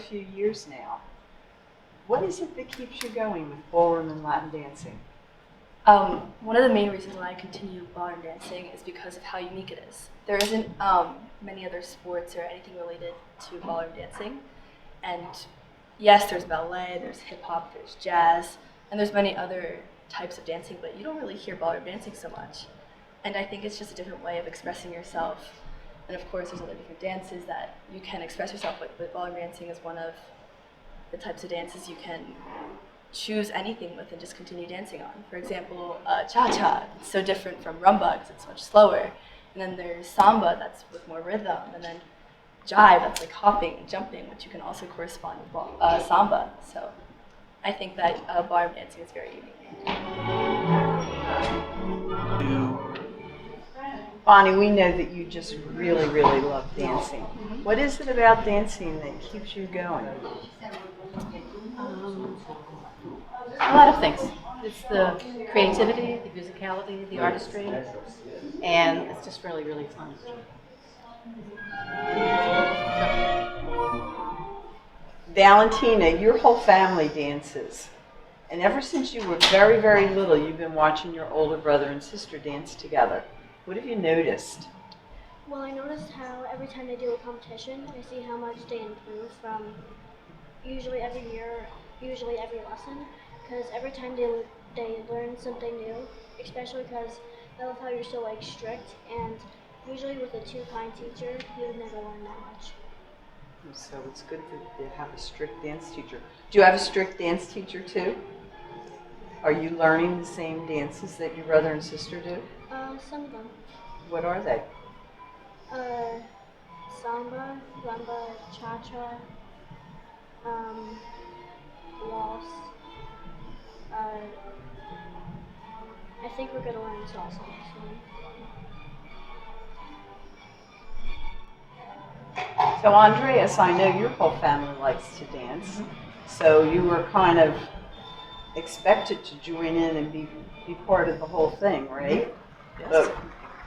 few years now. What is it that keeps you going with ballroom and Latin dancing? One of the main reasons why I continue ballroom dancing is because of how unique it is. There isn't many other sports or anything related to ballroom dancing. And yes, there's ballet, there's hip hop, there's jazz, and there's many other types of dancing, but you don't really hear ballroom dancing so much. And I think it's just a different way of expressing yourself. And of course, there's other different dances that you can express yourself with, but ballroom dancing is one of the types of dances you can choose anything with and just continue dancing on. For example, cha-cha, it's so different from rumba because it's much slower. And then there's samba, that's with more rhythm. And then jive, that's like hopping and jumping, which you can also correspond with samba. So I think that ballroom dancing is very unique. Bonnie, we know that you just really, really love dancing. What is it about dancing that keeps you going? A lot of things. It's the creativity, the musicality, the artistry, and it's just really, really fun. Valentina, your whole family dances. And ever since you were very, very little, you've been watching your older brother and sister dance together. What have you noticed? Well, I noticed how every time they do a competition, I see how much they improve from usually every year, usually every lesson, because every time they learn something new, especially because I love how you're so strict, and usually with a too kind teacher, you would never learn that much. So it's good that you have a strict dance teacher. Do you have a strict dance teacher too? Are you learning the same dances that your brother and sister do? Some of them. What are they? Samba, rumba, cha-cha, waltz. I think we're going to learn salsa soon. So Andreas, I know your whole family likes to dance. So you were kind of expected to join in and be part of the whole thing, right? Yes. But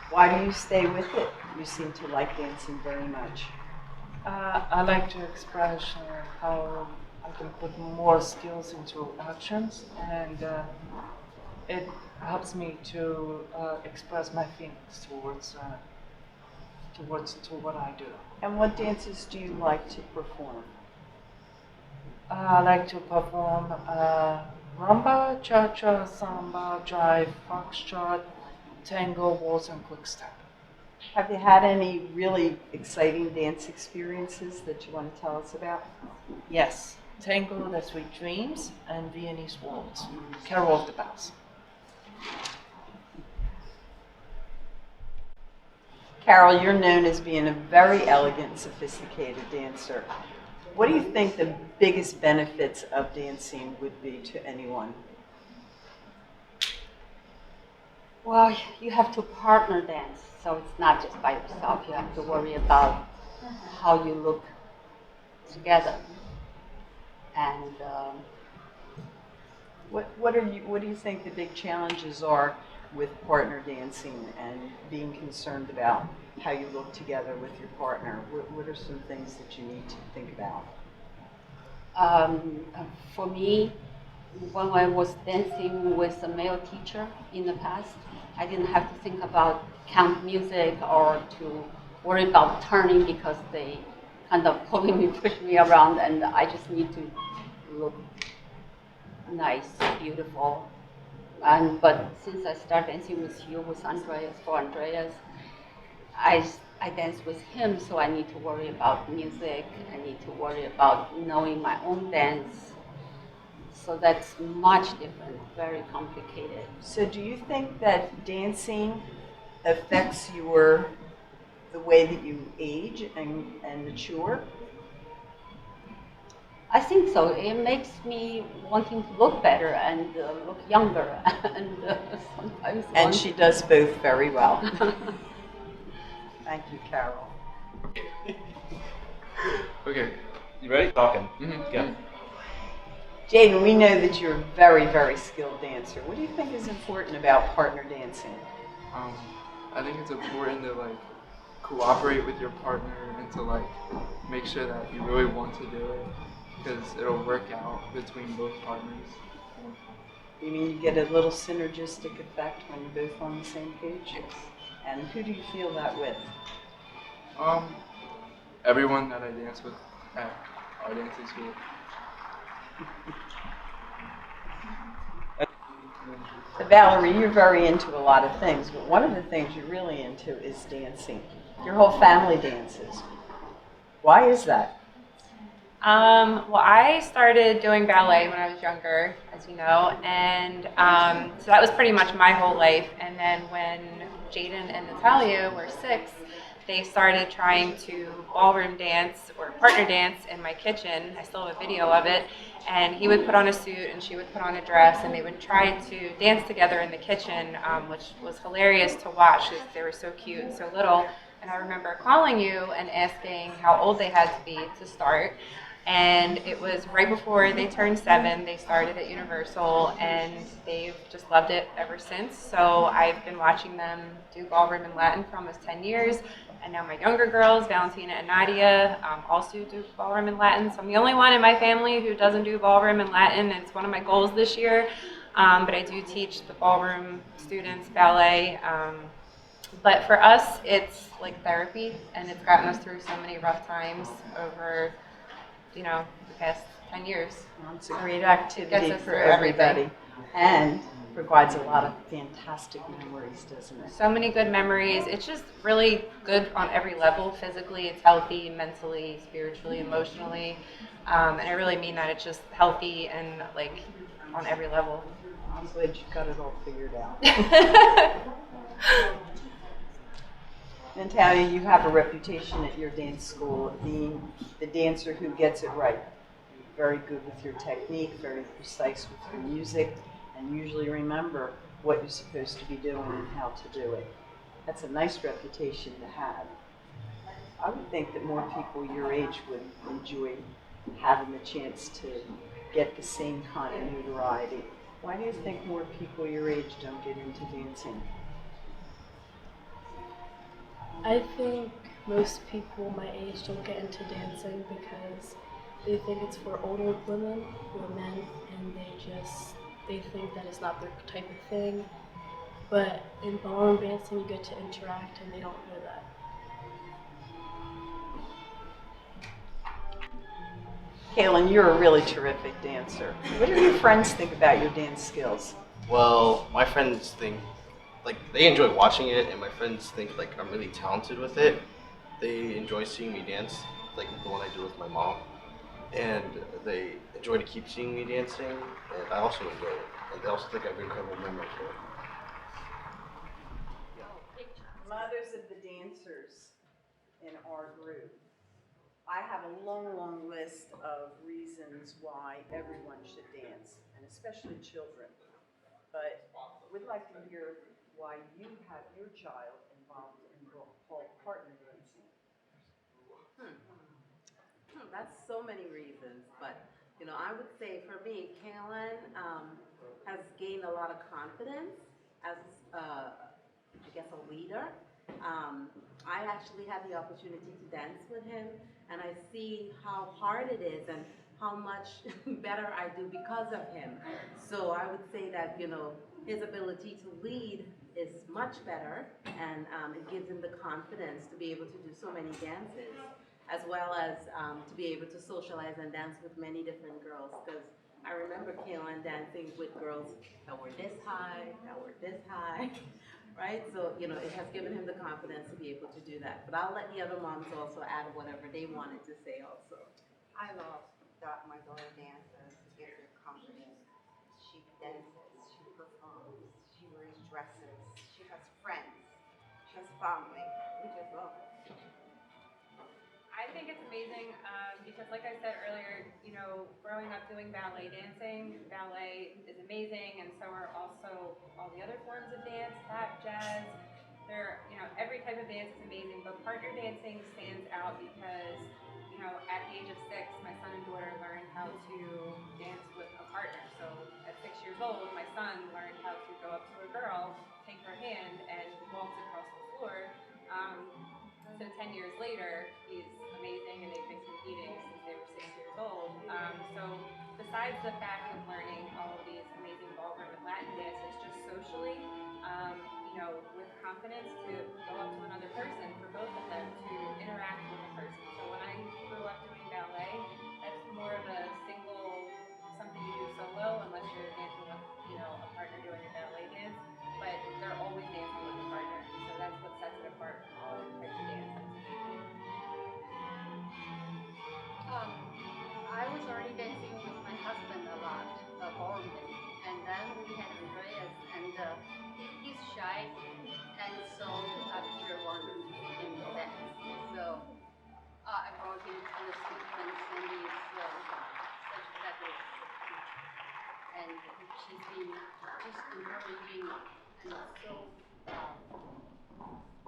why do you stay with it? You seem to like dancing very much. I like to express how I can put more skills into actions, and it helps me to express my feelings towards what I do. And what dances do you like to perform? I like to perform rumba, cha-cha, samba, jive, foxtrot, tango, waltz, and quick step. Have you had any really exciting dance experiences that you want to tell us about? Yes, tango, The Sweet Dreams, and Viennese waltz, Carol of the Bells. Carol, you're known as being a very elegant, sophisticated dancer. What do you think the biggest benefits of dancing would be to anyone? Well, you have to partner dance, so it's not just by yourself. You have to worry about how you look together. And What do you think the big challenges are with partner dancing and being concerned about how you look together with your partner? What are some things that you need to think about? for me, when I was dancing with a male teacher in the past, I didn't have to think about count music or to worry about turning because they kind of pulling me, push me around, and I just need to look nice, beautiful. But since I started dancing with you, with Andreas, for Andreas, I dance with him, so I need to worry about music. I need to worry about knowing my own dance. So that's much different, very complicated. So do you think that dancing affects the way that you age and mature? I think so. It makes me wanting to look better and look younger, and sometimes. And she does both very well. Thank you, Carol. Okay, you ready? Talking. Yeah. Jaden, we know that you're a very, very skilled dancer. What do you think is important about partner dancing? I think it's important to cooperate with your partner and to like make sure that you really want to do it because it'll work out between both partners. You mean you get a little synergistic effect when you're both on the same page? Yes. And who do you feel that with? Everyone that I dance with at our dancing school. So Valerie, you're very into a lot of things, but one of the things you're really into is dancing. Your whole family dances. Why is that? Well, I started doing ballet when I was younger, as you know, and so that was pretty much my whole life. And then when Jaden and Natalia were 6, they started trying to ballroom dance or partner dance in my kitchen. I still have a video of it. And he would put on a suit and she would put on a dress, and they would try to dance together in the kitchen, which was hilarious to watch because they were so cute and so little. And I remember calling you and asking how old they had to be to start. And it was right before they turned 7. They started at Universal, and they've just loved it ever since. So I've been watching them do ballroom and Latin for almost 10 years. And now my younger girls, Valentina and Nadia, also do ballroom and Latin. So I'm the only one in my family who doesn't do ballroom and Latin. It's one of my goals this year. But I do teach the ballroom students ballet. But for us, it's like therapy, and it's gotten us through so many rough times over the past 10 years. Well, it's a great activity us for through everybody everything. and provides a lot of fantastic memories, doesn't it? So many good memories. It's just really good on every level. Physically, it's healthy, mentally, spiritually, emotionally. And I really mean that. It's just healthy and like on every level. I'm glad you got it all figured out. Natalia, you have a reputation at your dance school of being the dancer who gets it right. Very good with your technique, very precise with your music, and usually remember what you're supposed to be doing and how to do it. That's a nice reputation to have. I would think that more people your age would enjoy having the chance to get the same kind of notoriety. Why do you think more people your age don't get into dancing? I think most people my age don't get into dancing because they think it's for older women or men, and they think that it's not their type of thing. But in ballroom dancing, you get to interact, and they don't know that. Kaylin, you're a really terrific dancer. What do your friends think about your dance skills? Well, my friends think, they enjoy watching it, and my friends think, I'm really talented with it. They enjoy seeing me dance, like the one I do with my mom. And they enjoy to keep seeing me dancing, and I also enjoy it. And they also think I have incredible memory for it. Mothers of the dancers in our group. I have a long, long list of reasons why everyone should dance, and especially children. But we'd like to hear why you have your child involved in partner dancing. That's so many reasons, but I would say for me, Kaylin has gained a lot of confidence as, I guess, a leader. I actually had the opportunity to dance with him, and I see how hard it is and how much better I do because of him. So I would say that his ability to lead is much better, and it gives him the confidence to be able to do so many dances, as well as to be able to socialize and dance with many different girls. Because I remember Kaylin dancing with girls that were this high, that were this high, right? So, it has given him the confidence to be able to do that. But I'll let the other moms also add whatever they wanted to say also. I love that my daughter dances. It gives her confidence. She dances, she performs, she wears dresses, she has friends, she has family. We just love it. I think it's amazing because, like I said earlier, growing up doing ballet dancing, ballet is amazing, and so are also all the other forms of dance, tap, jazz. Every type of dance is amazing, but partner dancing stands out because, at the age of 6, my son and daughter learned how to dance with a partner. So at 6 years old, my son learned how to go up to a girl, take her hand, and waltz across the floor. So 10 years later, he's dancing and they've been competing since they were 6 years old. So besides the fact of learning all of these amazing ballroom and Latin dances, just socially, with confidence to go up to another person, for both of them to interact with a person. So when I grew up doing ballet, that's more of a single, something you do solo, unless you're dancing with, a partner doing a ballet dance. But they're always dancing with a partner, so that's what sets it apart from all other types of dances. I was already dancing with my husband a lot, ballroom dancing. And then we had Andreas, and he's shy, and so Peter wanted him to dance. So I brought him to the school, and Sandy is such a fabulous teacher. And she's been just encouraging and so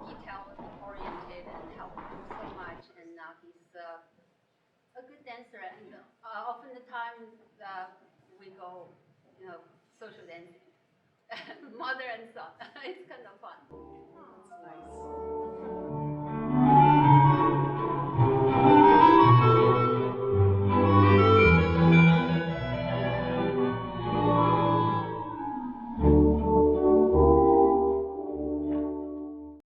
detail-oriented and helped him so much. And now he's a good dancer. And often the time we go, social dancing, mother and son. It's kind of fun.